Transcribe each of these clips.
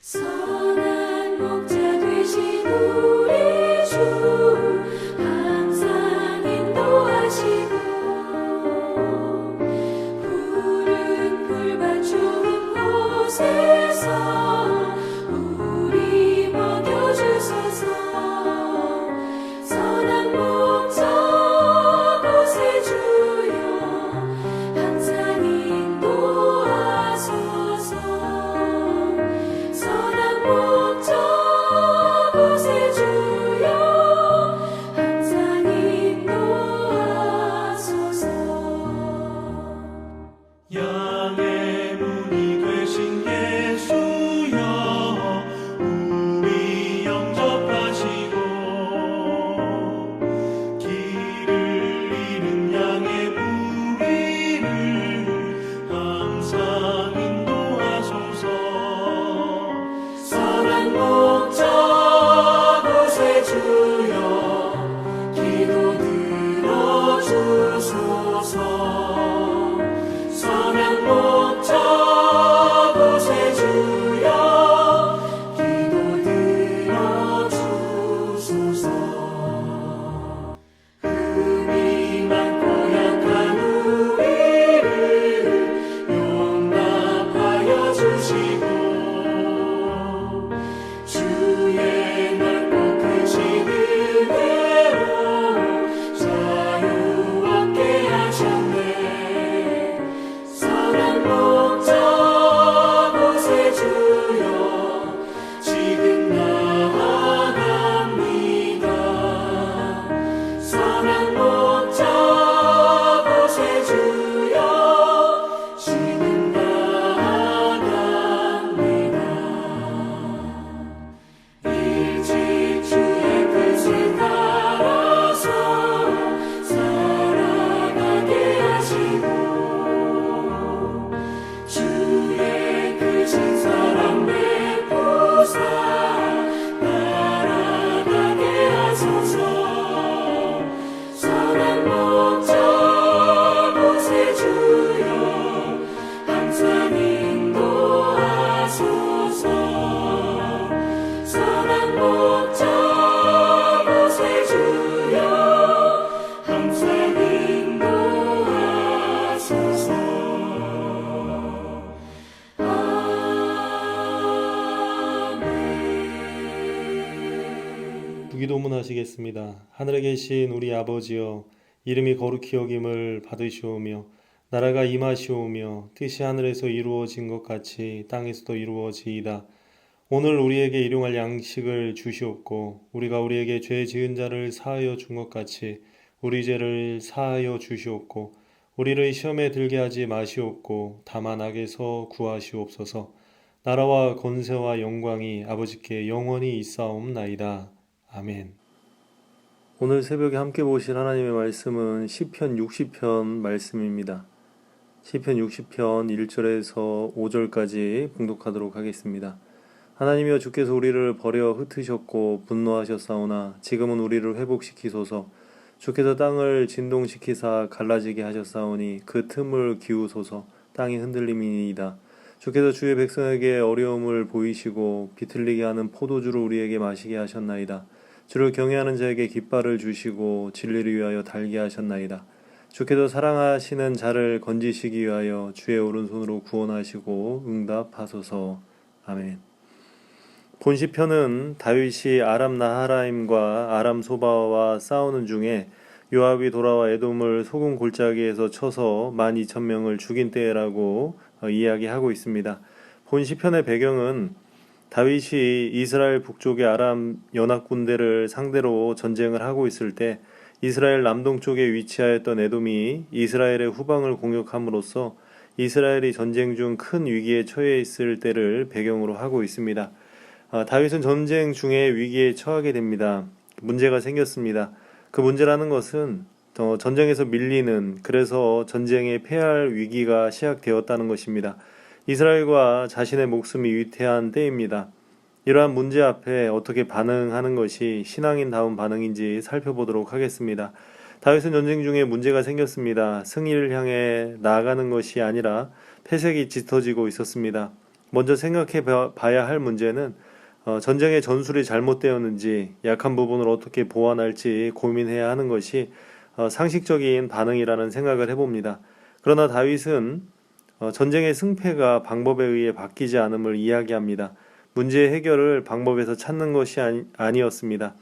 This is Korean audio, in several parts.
선한 목자 되신 우리 주 항상 인도하시고 푸른 풀밭 좋은 곳에서 우리 먹여주소서. 선한 목자 곳에 주여 항상 인도하소서. 선한 목자 곳에 주여 항상 인도하소서. 양의 문이 되신 예수여 우리 영접하시고 길을 잃은 양의 무리를 항상 인도하소서. 선한 목자 곳에 주여 기도 들어주소서. 선한 목자 곳에 주여 기도 들어주소서. 흠이 많고 약한 우리를 용납하여 주시고 주의 넓고 크신 은혜로 자유와 함께 하셨네. 선한 목자 곳에 주여 지금 나아갑니다. 선한 목자 곳에 주여 지금 나아갑니다. 일찍 주의 뜻을 따라서 살아가게 하시고 주의 크신 사랑 베푸사 날아가게 하소서. 선한 목자 곳에 주여 항상 인도하소서. 선한 목자 곳에 주여 항상 인도하소서. 아멘. 부기도문 하시겠습니다. 하늘에 계신 우리 아버지여, 이름이 거룩히 여김을 받으시오며 나라가 임하시오며 뜻이 하늘에서 이루어진 것 같이 땅에서도 이루어지이다. 오늘 우리에게 일용할 양식을 주시옵고 우리가 우리에게 죄 지은 자를 사하여 준 것 같이 우리 죄를 사하여 주시옵고 우리를 시험에 들게 하지 마시옵고 다만 악에서 구하시옵소서. 나라와 권세와 영광이 아버지께 영원히 있사옵나이다. 아멘. 오늘 새벽에 함께 보실 하나님의 말씀은 시편 60편 말씀입니다. 시편 60편 1절에서 5절까지 봉독하도록 하겠습니다. 하나님이여, 주께서 우리를 버려 흩으셨고 분노하셨사오나 지금은 우리를 회복시키소서. 주께서 땅을 진동시키사 갈라지게 하셨사오니 그 틈을 기우소서. 땅이 흔들림이니이다. 주께서 주의 백성에게 어려움을 보이시고 비틀리게 하는 포도주를 우리에게 마시게 하셨나이다. 주를 경외하는 자에게 깃발을 주시고 진리를 위하여 달게 하셨나이다. 주께서 사랑하시는 자를 건지시기 위하여 주의 오른손으로 구원하시고 응답하소서. 아멘. 본 시편은 다윗이 아람 나하라임과 아람 소바와 싸우는 중에 요압이 돌아와 에돔을 소금 골짜기에서 쳐서 12,000명을 죽인 때라고 이야기하고 있습니다. 본 시편의 배경은 다윗이 이스라엘 북쪽의 아람 연합군대를 상대로 전쟁을 하고 있을 때 이스라엘 남동쪽에 위치하였던 에돔이 이스라엘의 후방을 공격함으로써 이스라엘이 전쟁 중 큰 위기에 처해 있을 때를 배경으로 하고 있습니다. 다윗은 전쟁 중에 위기에 처하게 됩니다. 문제가 생겼습니다. 그 문제라는 것은 전쟁에서 밀리는, 그래서 전쟁에 패할 위기가 시작되었다는 것입니다. 이스라엘과 자신의 목숨이 위태한 때입니다. 이러한 문제 앞에 어떻게 반응하는 것이 신앙인다운 반응인지 살펴보도록 하겠습니다. 다윗은 전쟁 중에 문제가 생겼습니다. 승리를 향해 나아가는 것이 아니라 패색이 짙어지고 있었습니다. 먼저 생각해 봐야 할 문제는 전쟁의 전술이 잘못되었는지 약한 부분을 어떻게 보완할지 고민해야 하는 것이 상식적인 반응이라는 생각을 해봅니다. 그러나 다윗은 전쟁의 승패가 방법에 의해 바뀌지 않음을 이야기합니다. 문제의 해결을 방법에서 찾는 것이 아니었습니다.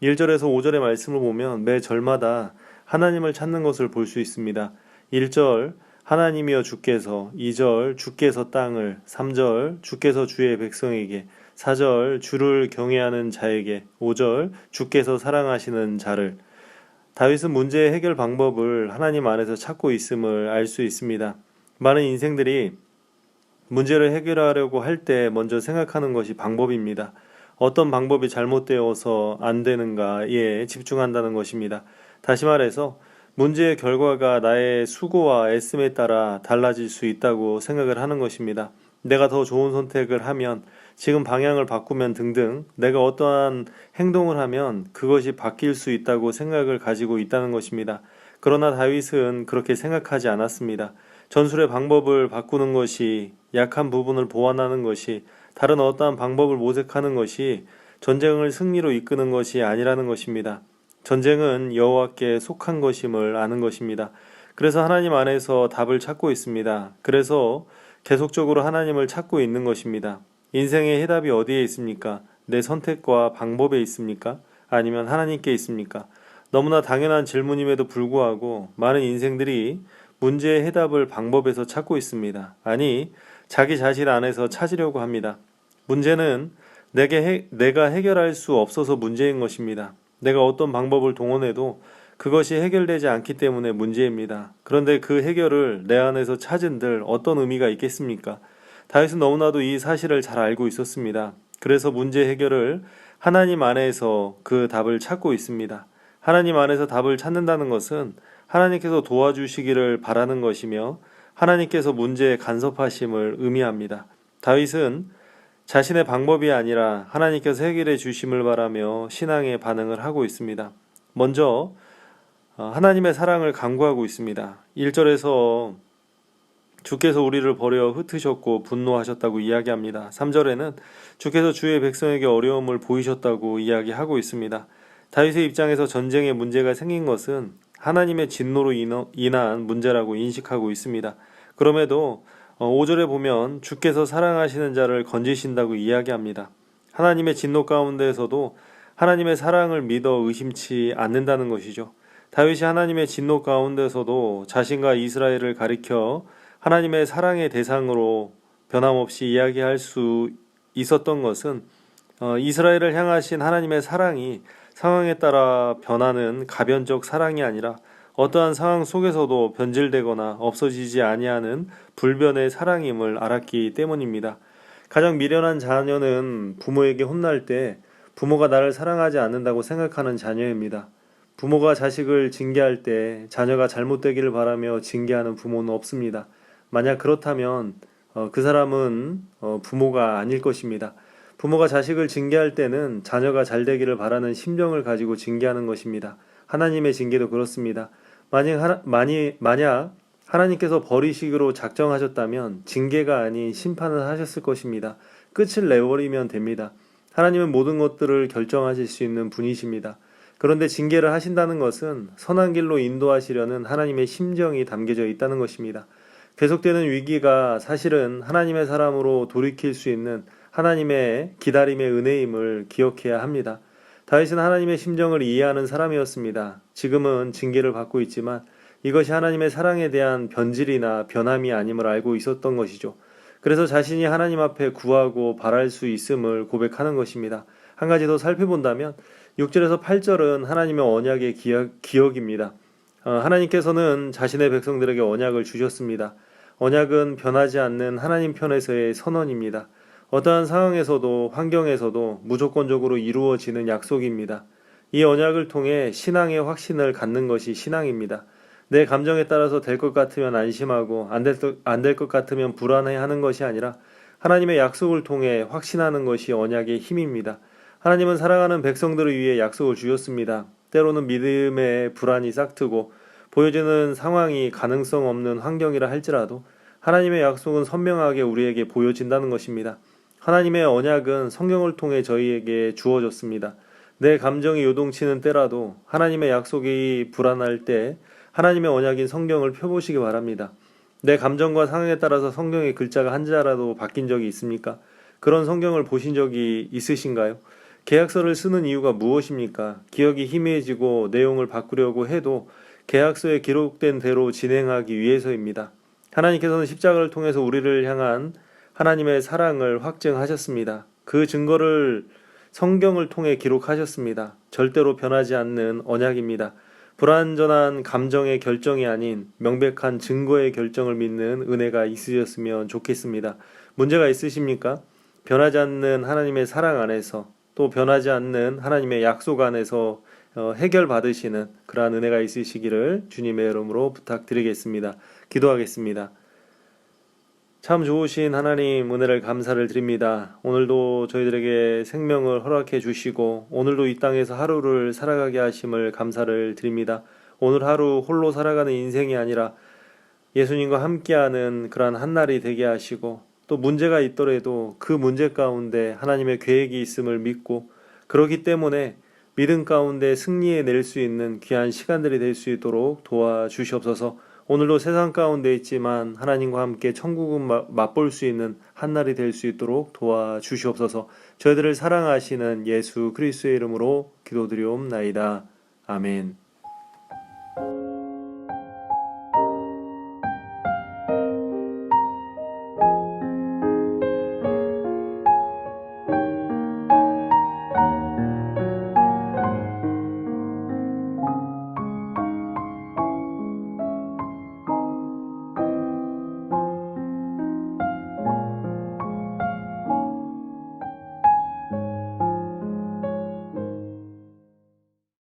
1절에서 5절의 말씀을 보면 매 절마다 하나님을 찾는 것을 볼 수 있습니다. 1절 하나님이여 주께서, 2절 주께서 땅을, 3절 주께서 주의 백성에게, 4절 주를 경외하는 자에게, 5절 주께서 사랑하시는 자를. 다윗은 문제의 해결 방법을 하나님 안에서 찾고 있음을 알 수 있습니다. 많은 인생들이 문제를 해결하려고 할 때 먼저 생각하는 것이 방법입니다. 어떤 방법이 잘못되어서 안 되는가에 집중한다는 것입니다. 다시 말해서 문제의 결과가 나의 수고와 애씀에 따라 달라질 수 있다고 생각을 하는 것입니다. 내가 더 좋은 선택을 하면, 지금 방향을 바꾸면 등등 내가 어떠한 행동을 하면 그것이 바뀔 수 있다고 생각을 가지고 있다는 것입니다. 그러나 다윗은 그렇게 생각하지 않았습니다. 전술의 방법을 바꾸는 것이, 약한 부분을 보완하는 것이, 다른 어떠한 방법을 모색하는 것이 전쟁을 승리로 이끄는 것이 아니라는 것입니다. 전쟁은 여호와께 속한 것임을 아는 것입니다. 그래서 하나님 안에서 답을 찾고 있습니다. 그래서 계속적으로 하나님을 찾고 있는 것입니다. 인생의 해답이 어디에 있습니까? 내 선택과 방법에 있습니까? 아니면 하나님께 있습니까? 너무나 당연한 질문임에도 불구하고 많은 인생들이 문제의 해답을 방법에서 찾고 있습니다. 아니, 자기 자신 안에서 찾으려고 합니다. 문제는 내가 해결할 수 없어서 문제인 것입니다. 내가 어떤 방법을 동원해도 그것이 해결되지 않기 때문에 문제입니다. 그런데 그 해결을 내 안에서 찾은들 어떤 의미가 있겠습니까? 다윗은 너무나도 이 사실을 잘 알고 있었습니다. 그래서 문제 해결을 하나님 안에서 그 답을 찾고 있습니다. 하나님 안에서 답을 찾는다는 것은 하나님께서 도와주시기를 바라는 것이며 하나님께서 문제에 간섭하심을 의미합니다. 다윗은 자신의 방법이 아니라 하나님께서 해결해 주심을 바라며 신앙의 반응을 하고 있습니다. 먼저 하나님의 사랑을 간구하고 있습니다. 1절에서 주께서 우리를 버려 흩으셨고 분노하셨다고 이야기합니다. 3절에는 주께서 주의 백성에게 어려움을 보이셨다고 이야기하고 있습니다. 다윗의 입장에서 전쟁에 문제가 생긴 것은 하나님의 진노로 인한 문제라고 인식하고 있습니다. 그럼에도 5절에 보면 주께서 사랑하시는 자를 건지신다고 이야기합니다. 하나님의 진노 가운데에서도 하나님의 사랑을 믿어 의심치 않는다는 것이죠. 다윗이 하나님의 진노 가운데서도 자신과 이스라엘을 가리켜 하나님의 사랑의 대상으로 변함없이 이야기할 수 있었던 것은 이스라엘을 향하신 하나님의 사랑이 상황에 따라 변하는 가변적 사랑이 아니라 어떠한 상황 속에서도 변질되거나 없어지지 아니하는 불변의 사랑임을 알았기 때문입니다. 가장 미련한 자녀는 부모에게 혼날 때 부모가 나를 사랑하지 않는다고 생각하는 자녀입니다. 부모가 자식을 징계할 때 자녀가 잘못되기를 바라며 징계하는 부모는 없습니다. 만약 그렇다면 그 사람은 부모가 아닐 것입니다. 부모가 자식을 징계할 때는 자녀가 잘되기를 바라는 심정을 가지고 징계하는 것입니다. 하나님의 징계도 그렇습니다. 만약 하나님께서 버리시기로 작정하셨다면 징계가 아닌 심판을 하셨을 것입니다. 끝을 내버리면 됩니다. 하나님은 모든 것들을 결정하실 수 있는 분이십니다. 그런데 징계를 하신다는 것은 선한 길로 인도하시려는 하나님의 심정이 담겨져 있다는 것입니다. 계속되는 위기가 사실은 하나님의 사람으로 돌이킬 수 있는 하나님의 기다림의 은혜임을 기억해야 합니다. 다윗은 하나님의 심정을 이해하는 사람이었습니다. 지금은 징계를 받고 있지만 이것이 하나님의 사랑에 대한 변질이나 변함이 아님을 알고 있었던 것이죠. 그래서 자신이 하나님 앞에 구하고 바랄 수 있음을 고백하는 것입니다. 한 가지 더 살펴본다면 6절에서 8절은 하나님의 언약의 기억입니다. 하나님께서는 자신의 백성들에게 언약을 주셨습니다. 언약은 변하지 않는 하나님 편에서의 선언입니다. 어떠한 상황에서도 환경에서도 무조건적으로 이루어지는 약속입니다. 이 언약을 통해 신앙의 확신을 갖는 것이 신앙입니다. 내 감정에 따라서 될 것 같으면 안심하고 안 될 것 같으면 불안해하는 것이 아니라 하나님의 약속을 통해 확신하는 것이 언약의 힘입니다. 하나님은 사랑하는 백성들을 위해 약속을 주셨습니다. 때로는 믿음의 불안이 싹트고 보여지는 상황이 가능성 없는 환경이라 할지라도 하나님의 약속은 선명하게 우리에게 보여진다는 것입니다. 하나님의 언약은 성경을 통해 저희에게 주어졌습니다. 내 감정이 요동치는 때라도 하나님의 약속이 불안할 때 하나님의 언약인 성경을 펴보시기 바랍니다. 내 감정과 상황에 따라서 성경의 글자가 한 자라도 바뀐 적이 있습니까? 그런 성경을 보신 적이 있으신가요? 계약서를 쓰는 이유가 무엇입니까? 기억이 희미해지고 내용을 바꾸려고 해도 계약서에 기록된 대로 진행하기 위해서입니다. 하나님께서는 십자가를 통해서 우리를 향한 하나님의 사랑을 확증하셨습니다. 그 증거를 성경을 통해 기록하셨습니다. 절대로 변하지 않는 언약입니다. 불완전한 감정의 결정이 아닌 명백한 증거의 결정을 믿는 은혜가 있으셨으면 좋겠습니다. 문제가 있으십니까? 변하지 않는 하나님의 사랑 안에서 또 변하지 않는 하나님의 약속 안에서 해결받으시는 그러한 은혜가 있으시기를 주님의 이름으로 부탁드리겠습니다. 기도하겠습니다. 참 좋으신 하나님, 은혜를 감사를 드립니다. 오늘도 저희들에게 생명을 허락해 주시고 오늘도 이 땅에서 하루를 살아가게 하심을 감사를 드립니다. 오늘 하루 홀로 살아가는 인생이 아니라 예수님과 함께하는 그러한 한날이 되게 하시고 또 문제가 있더라도 그 문제 가운데 하나님의 계획이 있음을 믿고 그렇기 때문에 믿음 가운데 승리해낼 수 있는 귀한 시간들이 될 수 있도록 도와주시옵소서. 오늘도 세상 가운데 있지만 하나님과 함께 천국을 맛볼 수 있는 한날이 될 수 있도록 도와주시옵소서. 저희들을 사랑하시는 예수 그리스도의 이름으로 기도드리옵나이다. 아멘.